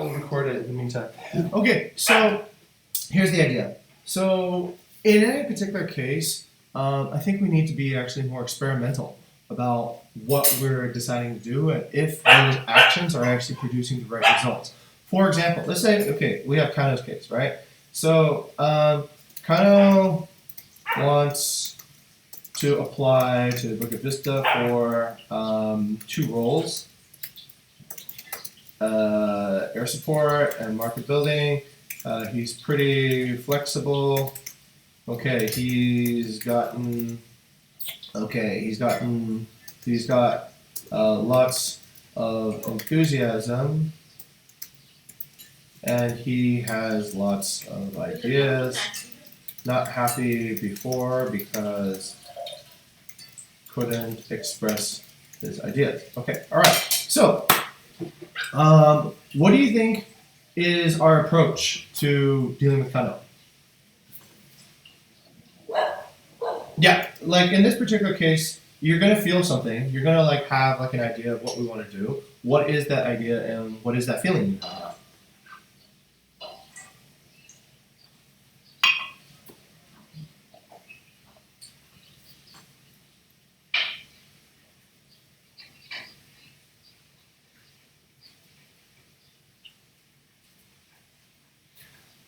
I'll record it in the meantime. Okay, so here's the idea. So in any particular case, I think we need to be actually more experimental about what we're deciding to do and if those actions are actually producing the right results. For example, let's say, okay, we have Kano's case, right? So Kano wants to apply to Bukit Vista for 2 roles. Air support and market building. He's pretty flexible. Okay, he's got lots of enthusiasm, and he has lots of ideas. Not happy before because couldn't express his ideas. Okay, all right. So, what do you think is our approach to dealing with Kano? Yeah, like in this particular case, you're gonna feel something. You're gonna like have like an idea of what we want to do. What is that idea and what is that feeling you have?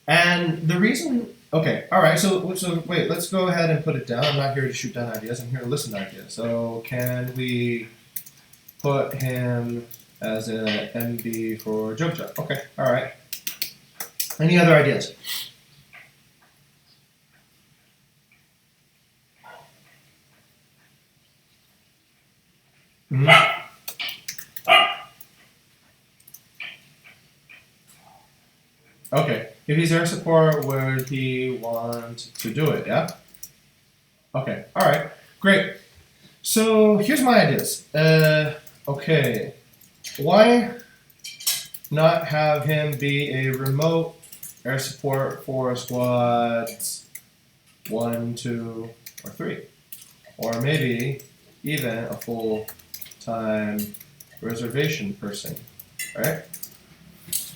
And the reason, okay, all right. So wait, let's go ahead and put it down. I'm not here to shoot down ideas. I'm here to listen to ideas. So can we put him as an MB for Jogja? Okay, all right. Any other ideas? Mm-hmm. Okay. If he's air support, would he want to do it? Yeah? Okay. All right. Great. So here's my ideas. Okay. Why not have him be a remote air support for squads 1, 2, or 3? Or maybe even a full-time reservation person, right?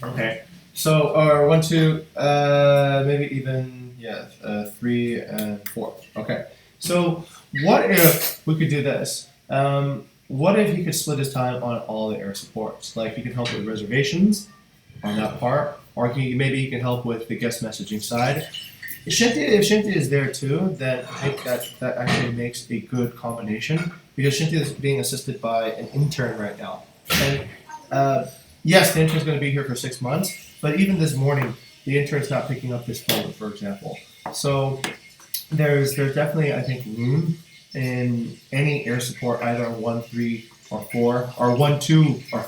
Okay. So, or 1, 2, maybe even, 3 and 4. Okay. So, what if we could do this? What if he could split his time on all the air supports? Like, he could help with reservations on that part, or maybe he can help with the guest messaging side. If Shinty is there too, then I think that actually makes a good combination, because Shinty is being assisted by an intern right now. And yes, the intern's going to be here for 6 months, but even this morning, the intern's not picking up this phone, for example. So there's definitely, I think, room in any air support, either 1, 3, or 4, or 1, 2, or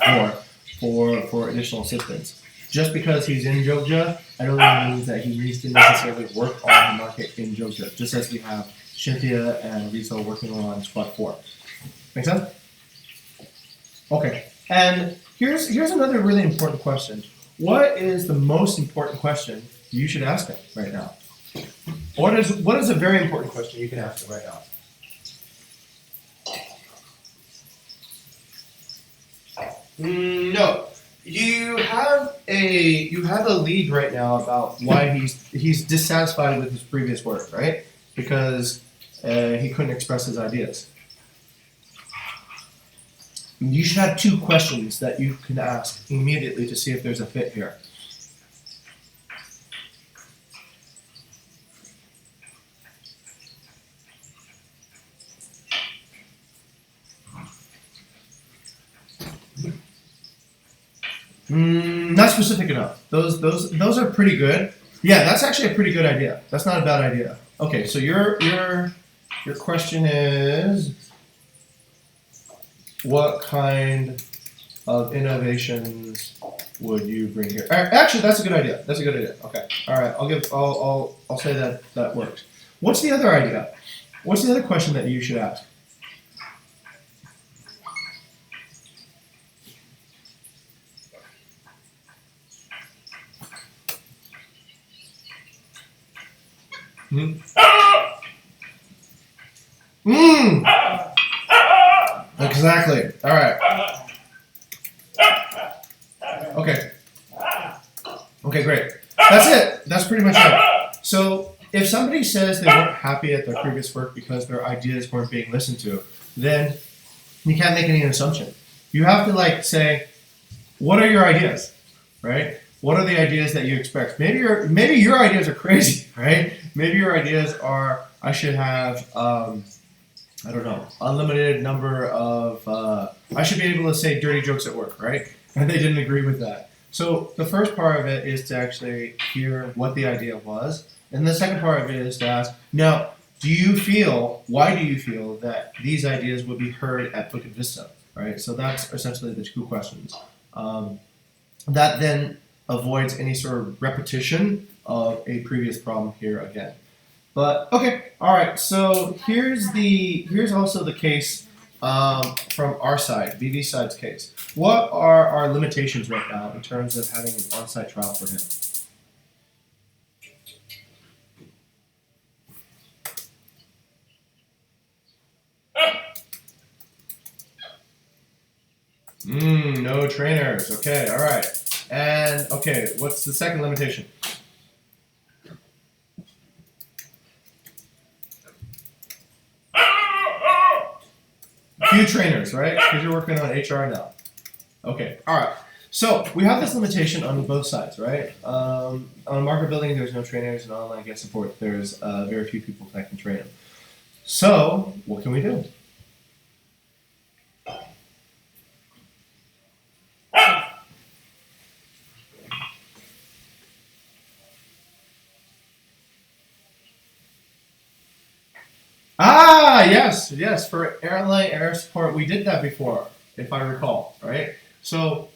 4, for additional assistance. Just because he's in Jogja, I don't think means that he needs to necessarily work on the market in Jogja, just as we have Shintia and Rizzo working on Squad 4. Make sense? Okay. And here's another really important question. What is the most important question you should ask him right now? What is a very important question you can ask him right now? No. You have a lead right now about why he's dissatisfied with his previous work, right? Because he couldn't express his ideas. You should have 2 questions that you can ask immediately to see if there's a fit here. Not specific enough. Those are pretty good. Yeah, that's actually a pretty good idea. That's not a bad idea. Okay, so your question is, what kind of innovations would you bring here? Actually, that's a good idea. That's a good idea. Okay. All right. I'll say that works. What's the other idea? What's the other question that you should ask? Exactly. All right. Okay. Okay, great. That's it. That's pretty much it. So if somebody says they weren't happy at their previous work because their ideas weren't being listened to, then you can't make any assumption. You have to like say, what are your ideas, right? What are the ideas that you expect? Maybe your ideas are crazy, right? Maybe your ideas are I should have I don't know, unlimited number of I should be able to say dirty jokes at work, right? And they didn't agree with that. So the first part of it is to actually hear what the idea was, and the second part of it is to ask, now, why do you feel that these ideas would be heard at Bukit Vista, right? So that's essentially the two questions. That then avoids any sort of repetition of a previous problem here again. But okay, all right. So here's also the case from our side, BV side's case. What are our limitations right now in terms of having an on-site trial for him? No trainers. Okay, all right. And okay, what's the second limitation? Few trainers, right? Because you're working on HR now. Okay, all right. So we have this limitation on both sides, right? On market building, there's no trainers, and online guest support, there's very few people that can train them. So what can we do? Ah, yes. For airline air support, we did that before, if I recall, right? So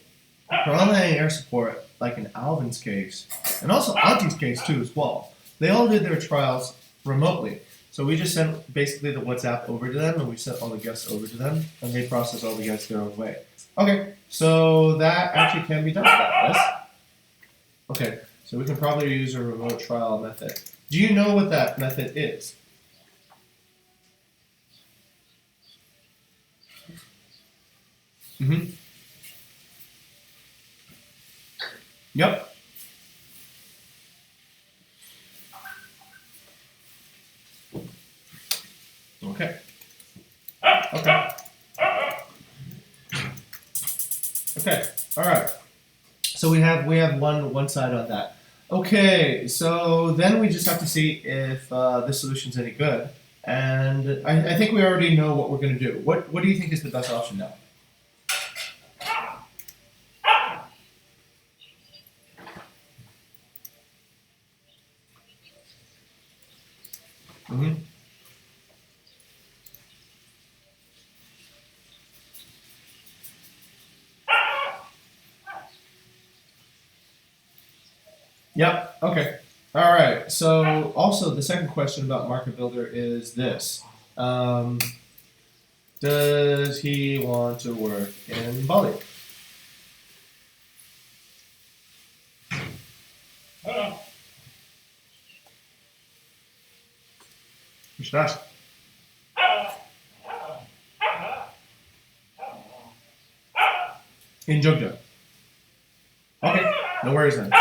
for online air support, like in Alvin's case, and also Auntie's case too as well, they all did their trials remotely. So we just sent basically the WhatsApp over to them, and we sent all the guests over to them, and they process all the guests their own way. Okay, so that actually can be done with that, yes? Okay, so we can probably use a remote trial method. Do you know what that method is? Mm-hmm. Yep. Okay. Okay. Okay. All right. So we have one side on that. Okay. So then we just have to see if this solution's any good. And I think we already know what we're going to do. What do you think is the best option now? Mm-hmm. Yep. Okay. All right. So also the second question about market builder is this: um, does he want to work in Bali? We should ask. In Jogja. Okay. No worries then.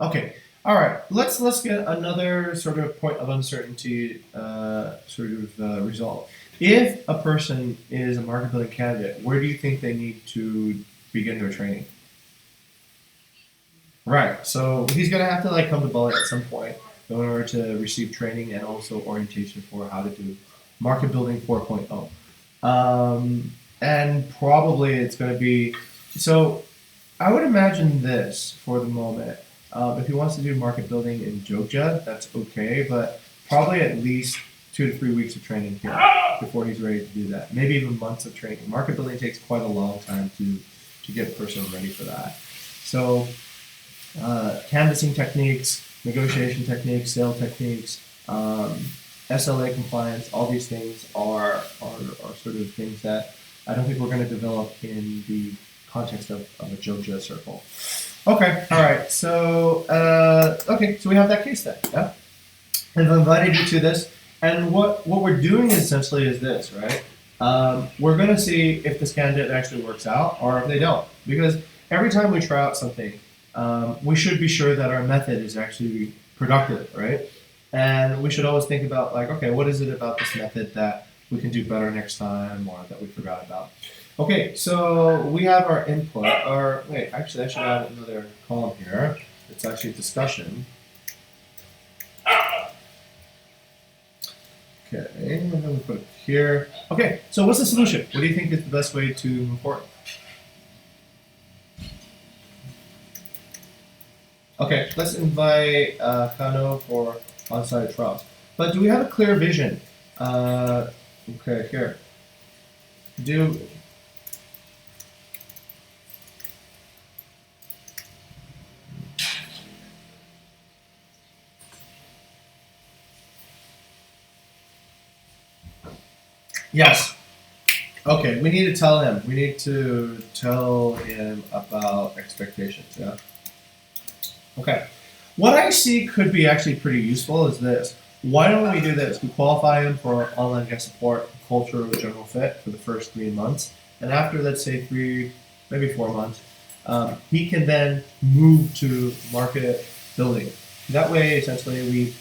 Okay. All right. Let's get another sort of point of uncertainty resolved. If a person is a market building candidate, where do you think they need to begin their training? Right. So he's gonna have to like come to Bali at some point in order to receive training and also orientation for how to do market building 4.0. And probably it's going to be so. I would imagine this for the moment. If he wants to do market building in Jogja, that's okay, but probably at least 2 to 3 weeks of training here before he's ready to do that. Maybe even months of training. Market building takes quite a long time to get a person ready for that. So, canvassing techniques, negotiation techniques, sale techniques, SLA compliance, all these things are sort of things that I don't think we're going to develop in the context of a Jogja circle. Okay, all right. So, so we have that case then. Yeah, and I've invited you to this, and what we're doing essentially is this, right? we're going to see if this candidate actually works out or if they don't. Because every time we try out something, we should be sure that our method is actually productive, right? And we should always think about like, okay, what is it about this method that we can do better next time or that we forgot about? Okay, so we have our input, or wait, actually I should add another column here. It's actually discussion. Okay, and then we put it here. Okay, so what's the solution? What do you think is the best way to move forward? Okay, let's invite Kano for on-site trials. But do we have a clear vision? Okay, here. Do yes. Okay, we need to tell him. We need to tell him about expectations. Yeah. Okay. What I see could be actually pretty useful is this. Why don't we do this? We qualify him for online guest support, cultural general fit for the first 3 months, and after let's say 3, maybe 4 months, he can then move to market building. That way, essentially,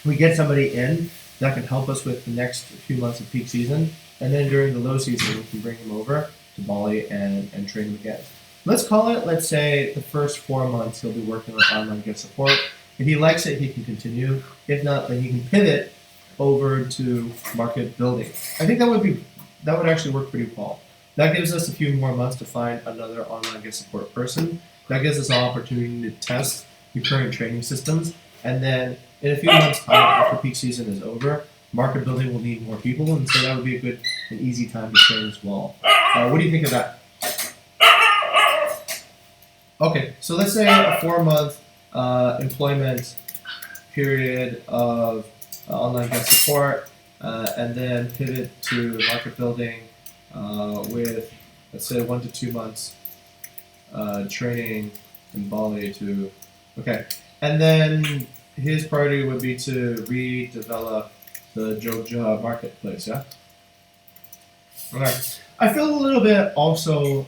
we get somebody in that can help us with the next few months of peak season, and then during the low season, we can bring him over to Bali and train him again. Let's call it, let's say, the first 4 months he'll be working with online guest support. If he likes it, he can continue. If not, then he can pivot over to market building. I think that would actually work pretty well. That gives us a few more months to find another online guest support person. That gives us an opportunity to test the current training systems, and then in a few months' time, after peak season is over, market building will need more people, and so that would be a good and easy time to train as well. What do you think of that? Okay, so let's say a 4-month employment period of online guest support, and then pivot to market building with, let's say, 1 to 2 months training in Bali to, okay. And then his priority would be to redevelop the Jogja marketplace, yeah? Okay. I feel a little bit also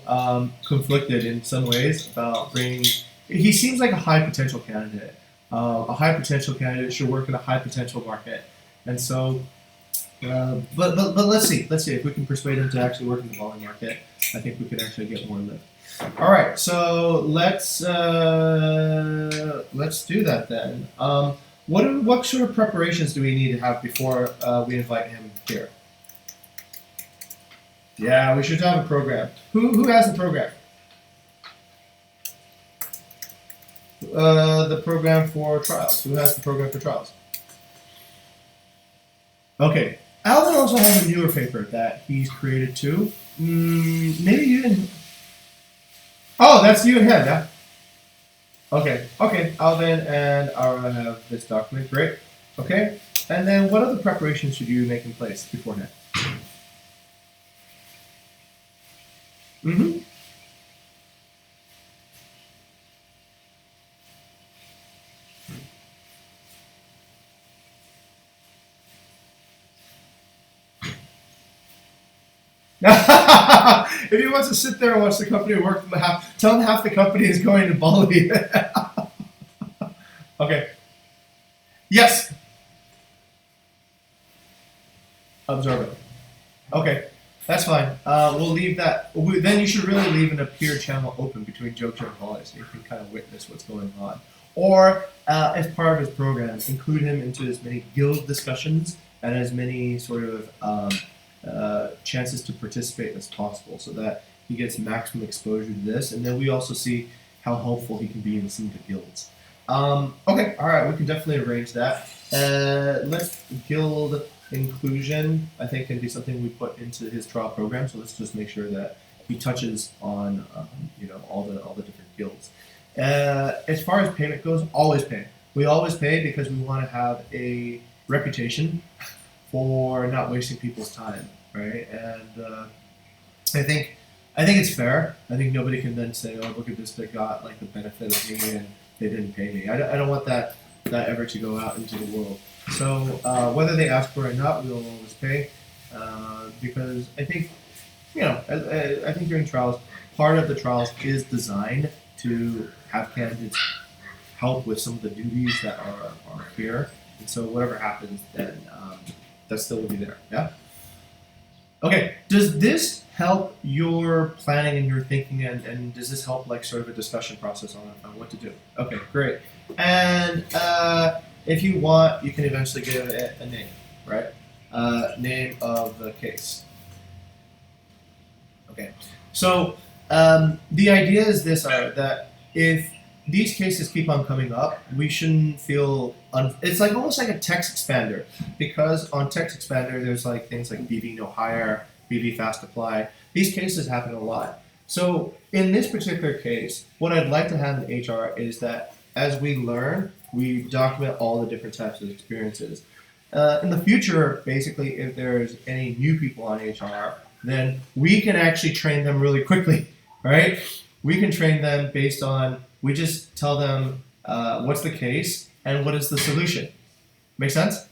conflicted in some ways about bringing. He seems like a high potential candidate. A high potential candidate should work in a high potential market, and so. But let's see if we can persuade him to actually work in the Bali market. I think we could actually get more lift. All right, so let's do that then. What sort of preparations do we need to have before we invite him here? Yeah, we should have a program. Who has the program? The program for trials. Who has the program for trials? Okay. Alvin also has a newer paper that he's created too. Maybe you didn't. Oh, that's you and him, yeah? Okay. Alvin and Ara have this document. Great. Okay. And then what other preparations should you make in place beforehand? Mm-hmm. If he wants to sit there and watch the company work, tell him half the company is going to Bali. Okay. Yes. Observe it. Okay. That's fine. We'll leave that. Then you should really leave an appear channel open between Jogja and Bali so you can kind of witness what's going on. Or, as part of his program, include him into as many guild discussions and as many sort of chances to participate as possible so that he gets maximum exposure to this. And then we also see how helpful he can be in some of the guilds. Okay, all right, we can definitely arrange that. Let's guild inclusion, I think, can be something we put into his trial program. So let's just make sure that he touches on all the different guilds. As far as payment goes, always pay. We always pay because we want to have a reputation for not wasting people's time, right? And I think it's fair. I think nobody can then say, "Oh, look at this! They got like the benefit of me, and they didn't pay me." I don't want that ever to go out into the world. So whether they ask for it or not, we will always pay. because I think, I think during trials, part of the trials is designed to have candidates help with some of the duties that are here. And so whatever happens, then that still will be there. Yeah. Okay. Does this help your planning and your thinking, and does this help like sort of a discussion process on what to do? Okay, great. And if you want, you can eventually give it a name, right? Name of the case. Okay. So the idea is this: that if these cases keep on coming up, we shouldn't feel it's like almost like a text expander, because on text expander there's like things like BV no hire, BV fast apply. These cases happen a lot. So in this particular case, what I'd like to have in HR is that as we learn, we document all the different types of experiences. In the future, basically, if there's any new people on HR, then we can actually train them really quickly, right? We can train them based on, we just tell them what's the case and what is the solution. Make sense?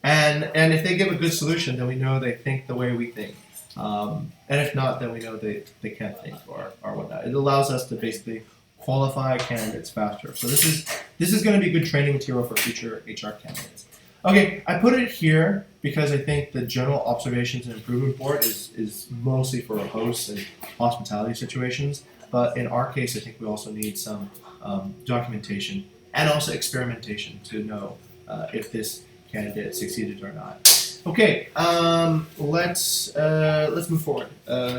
And if they give a good solution, then we know they think the way we think. And if not, then we know they can't think or whatnot. It allows us to basically qualify candidates faster. So this is going to be good training material for future HR candidates. Okay, I put it here because I think the general observations and improvement board is mostly for hosts and hospitality situations. But in our case, I think we also need some documentation and also experimentation to know if this candidate succeeded or not. Okay, let's move forward,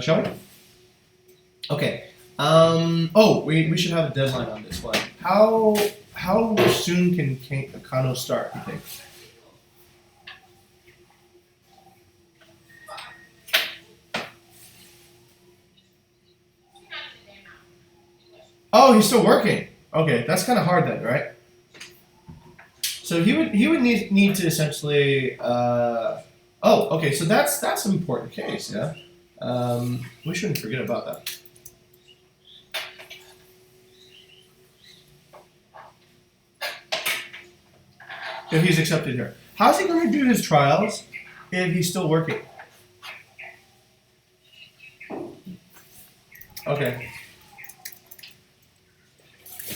shall we? Okay. We should have a deadline on this one. How soon can Kano start, you think? Oh, he's still working. Okay, that's kind of hard then, right? So he would need to essentially. Okay, so that's an important case, yeah. We shouldn't forget about that. If he's accepted here, how's he going to do his trials if he's still working? Okay.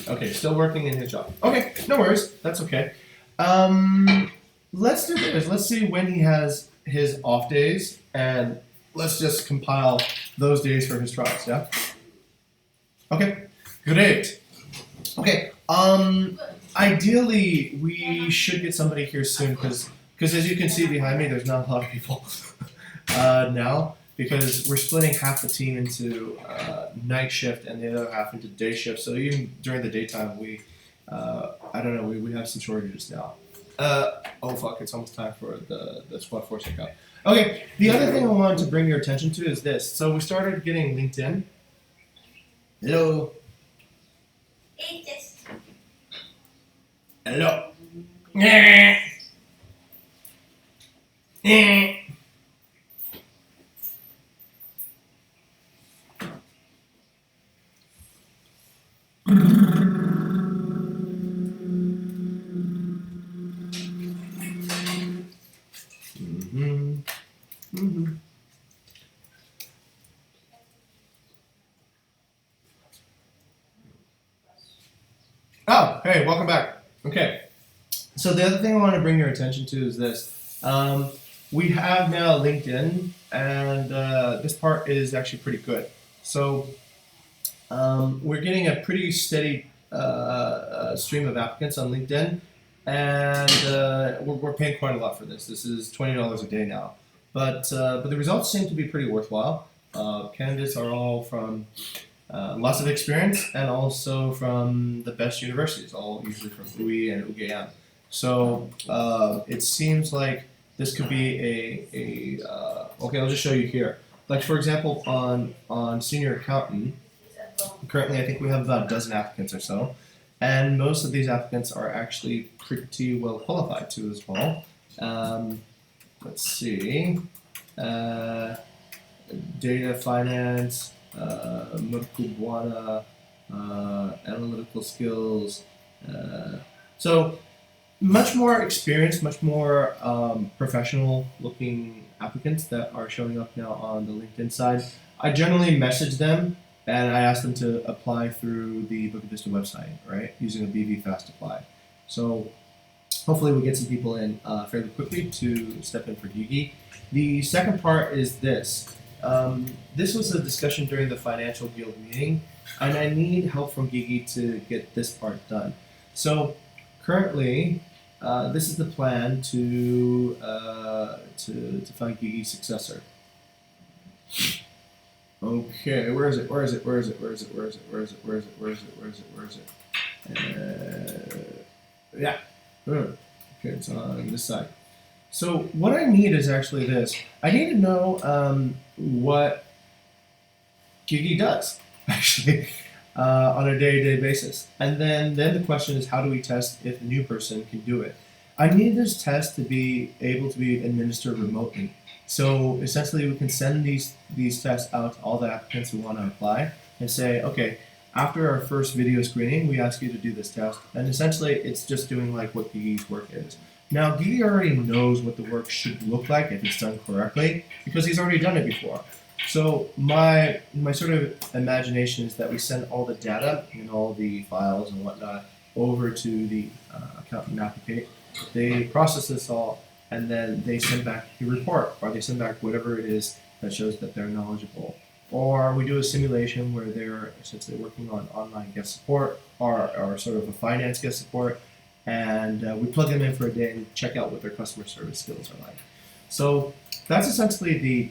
Okay, still working in his job. Okay, no worries. That's okay. Let's do this. Let's see when he has his off days, and let's just compile those days for his trials, yeah? Okay, great. Okay, ideally, we should get somebody here soon, because as you can see behind me, there's not a lot of people now, because we're splitting half the team into night shift and the other half into day shift. So even during the daytime, we have some shortages now. Oh fuck! It's almost time for the squad force checkout. Okay, the other thing I wanted to bring your attention to is this. So we started getting LinkedIn. Hello. Hello. Oh, hey, welcome back. Okay, so the other thing I want to bring your attention to is this. We have now LinkedIn, and this part is actually pretty good. So we're getting a pretty steady stream of applicants on LinkedIn, and we're paying quite a lot for this. This is $20 a day now, but the results seem to be pretty worthwhile. Candidates are all from lots of experience, and also from the best universities, all usually from UI and UGM. So it seems like this could be okay, I'll just show you here. Like for example, on senior accountant, currently I think we have about a dozen applicants or so, and most of these applicants are actually pretty well qualified too as well. Let's see, data finance, Murkubwana, analytical skills. So much more experienced, much more professional looking applicants that are showing up now on the LinkedIn side. I generally message them and I ask them to apply through the Bukit Vista website, right, using a BV Fast Apply. So hopefully we get some people in fairly quickly to step in for Gigi. The second part is this. This was a discussion during the financial guild meeting, and I need help from Gigi to get this part done. So currently, this is the plan to find Gigi's successor. Okay, where is it? Where is it? Where is it? Where is it? Where is it? Where is it? Where is it? Where is it? Where is it? Where is it? Yeah. Okay, it's on this side. So what I need is actually this. I need to know what Gigi does, actually, on a day-to-day basis. And then the question is, how do we test if the new person can do it? I need this test to be able to be administered remotely. So essentially we can send these tests out to all the applicants who want to apply and say, okay, after our first video screening, we ask you to do this test. And essentially it's just doing like what Gigi's work is. Now Gigi already knows what the work should look like if it's done correctly because he's already done it before. So my sort of imagination is that we send all the data and all the files and whatnot over to the accountant applicant. They process this all and then they send back a report or they send back whatever it is that shows that they're knowledgeable. Or we do a simulation where they're essentially working on online guest support or sort of a finance guest support, and we plug them in for a day and check out what their customer service skills are like. So that's essentially the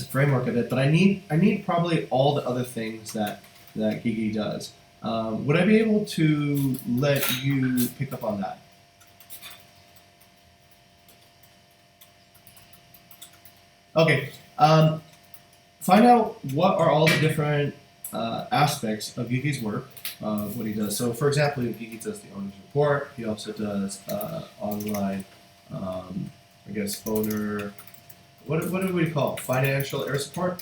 framework of it. But I need probably all the other things that Gigi does. Would I be able to let you pick up on that? Okay. Find out what are all the different aspects of Gigi's work, what he does. So, for example, Gigi does the owner's report. He also does online, I guess, owner. What do we call it? Financial air support?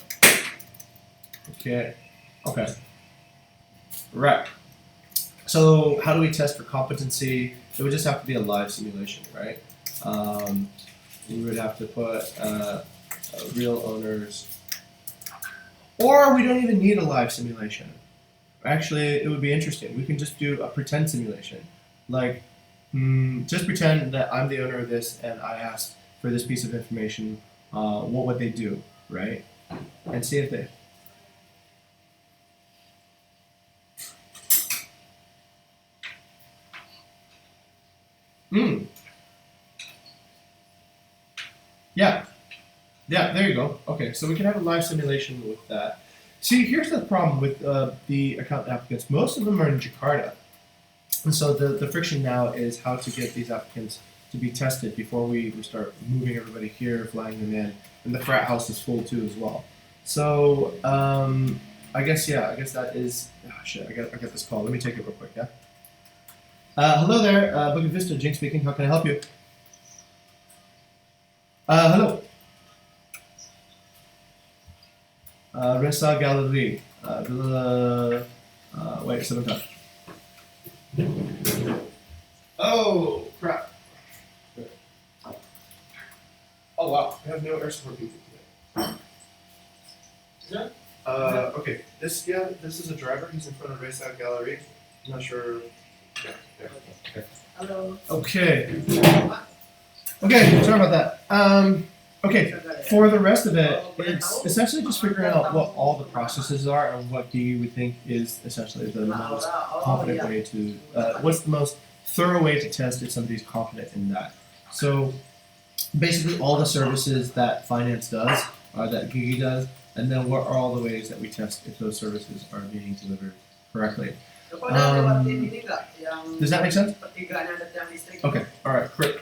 Okay. Okay. Right. So, how do we test for competency? It would just have to be a live simulation, right? We would have to put real owners. Or we don't even need a live simulation. Actually, it would be interesting. We can just do a pretend simulation. Like, just pretend that I'm the owner of this and I asked for this piece of information. What would they do, right? And see if they... Yeah. Yeah, there you go. Okay, so we can have a live simulation with that. See, here's the problem with the accountant applicants. Most of them are in Jakarta. And so the friction now is how to get these applicants to be tested before we start moving everybody here, flying them in. And the frat house is full too as well. So I guess that is... Oh, shit, I got this call. Let me take it real quick, yeah? Hello there, Bukit Vista, Jing speaking. How can I help you? Hello. Resa Gallery. Wait, sebentar. Oh, crap. Oh, wow. I have no air support people today. Yeah. Okay. This is a driver. He's in front of Resa Gallery. I'm not sure. Yeah. Okay. Hello. Okay. Okay, sorry about that. Okay, for the rest of it, it's essentially just figuring out what all the processes are and what do you would think is essentially the most confident way to, what's the most thorough way to test if somebody's confident in that. So basically all the services that finance does, that Gigi does, and then what are all the ways that we test if those services are being delivered correctly. Does that make sense? Okay, alright, great.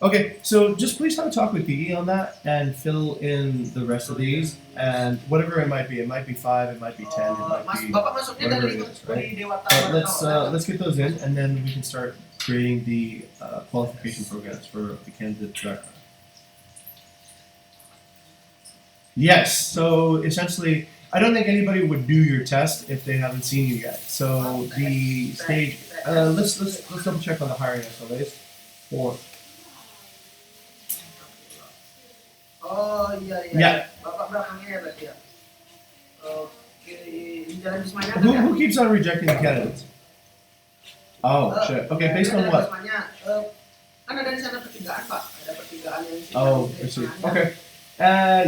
Okay, so just please have a talk with Gigi on that and fill in the rest of these and whatever it might be. It might be 5, it might be 10, it might be whatever it is, right? But let's get those in and then we can start creating the qualification programs for the candidate director. Yes, so essentially, I don't think anybody would do your test if they haven't seen you yet. So the stage, let's double check on the hiring SLAs. Oh iya iya. Yeah. Bapak belakangnya ya berarti ya. Oke, di Jalan Bismanya kan Who, ya? who keeps on rejecting the candidates? Oh, shit. Okay, based on Jalan what? Bismanya, kan ada di sana pertigaan Pak, ada pertigaan yang Oh, I see. Okay.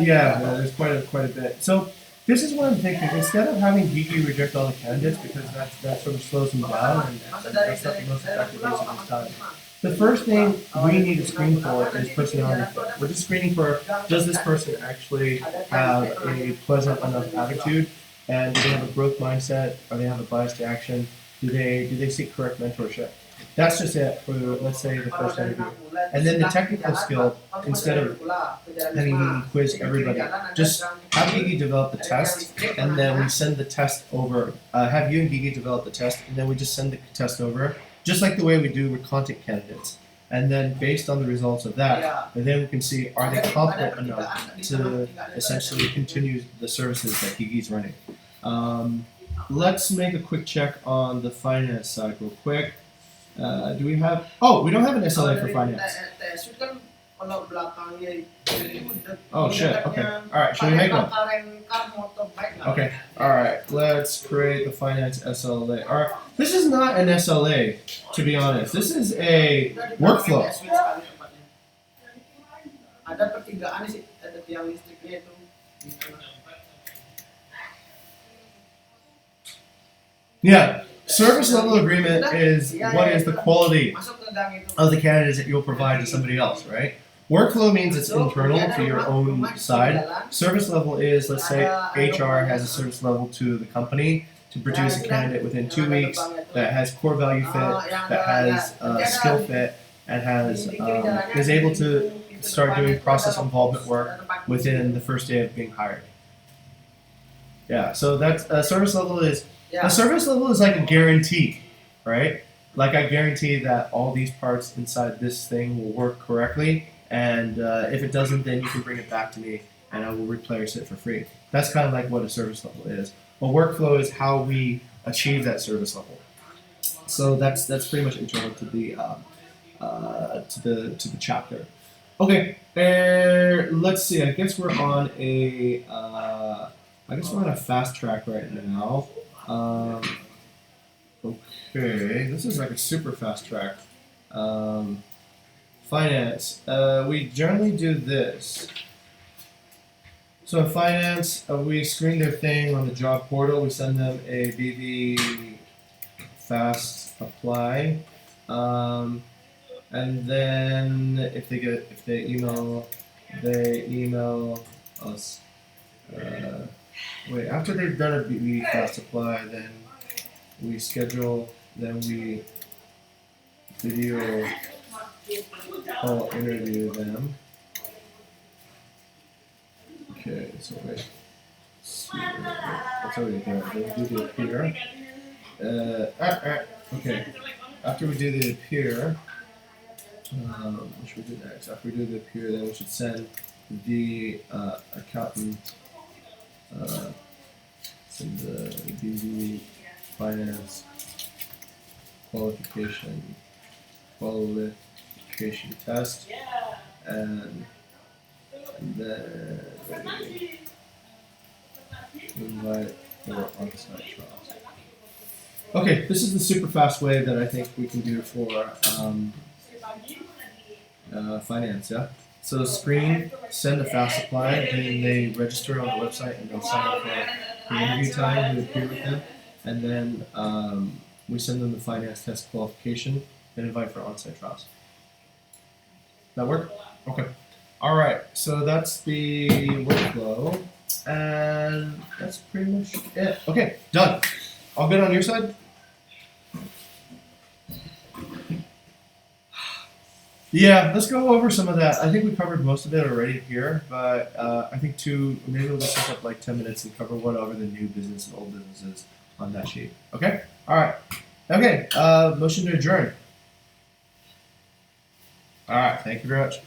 Yeah, there's quite a bit. So this is what I'm thinking. Instead of having Geeky reject all the candidates because that sort of slows them down and that's not the most effective use of his time. The first thing we need to screen for is personality fit. We're just screening for, does this person actually have a pleasant enough attitude, and do they have a growth mindset, or they have a bias to action, do they seek correct mentorship? That's just it for, let's say, the first interview. And then the technical skill, instead of having Gigi quiz everybody, just have Gigi develop the test, and then we send the test over. Have you and Gigi develop the test, and then we just send the test over, just like the way we do with content candidates. And then based on the results of that, and then we can see, are they competent enough to essentially continue the services that Gigi's running. Let's make a quick check on the finance side real quick. Do we have? Oh, we don't have an SLA for finance. Oh shit. Okay. All right. Should we make one? Okay. All right. Let's create the finance SLA. All right. This is not an SLA, to be honest. This is a workflow. Ada pertigaan sih, ada tiang listriknya itu. Yeah. Service level agreement is what is the quality of the candidates that you'll provide to somebody else, right? Workflow means it's internal to your own side. Service level is, let's say, HR has a service level to the company to produce a candidate within 2 weeks that has core value fit, that has skill fit, and has is able to start doing process involvement work within the first day of being hired. Yeah, so that's service level is. A service level is like a guarantee, right? Like I guarantee that all these parts inside this thing will work correctly, and if it doesn't, then you can bring it back to me, and I will replace it for free. That's kind of like what a service level is. A workflow is how we achieve that service level. So that's pretty much internal to the to the chapter. Okay, let's see. I guess we're on a fast track right now. Okay, this is like a super fast track. Finance. We generally do this. So in finance, we screen their thing on the job portal. We send them a BV fast apply, and then if they email us. Wait, after they've done a BV fast apply, then we video call interview them. Okay, so wait. That's already done. Then we do the appear. Okay. After we do the appear, what should we do next? After we do the appear, then we should send the accountant. Send the BV finance qualification test, and then invite for on-site trials. Okay, this is the super fast way that I think we can do for finance. Yeah. So screen, send a fast apply, then they register on the website and they'll sign up for interview time to appear with them, and then we send them the finance test qualification and invite for on-site trials. That work? Okay. All right. So that's the workflow, and that's pretty much it. Okay, done. All good on your side? Yeah, let's go over some of that. I think we covered most of it already here, but I think maybe we'll just take up like 10 minutes and cover whatever the new business and old business is on that sheet. Okay? All right. Okay, motion to adjourn. All right, thank you very much.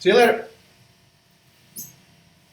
See you later.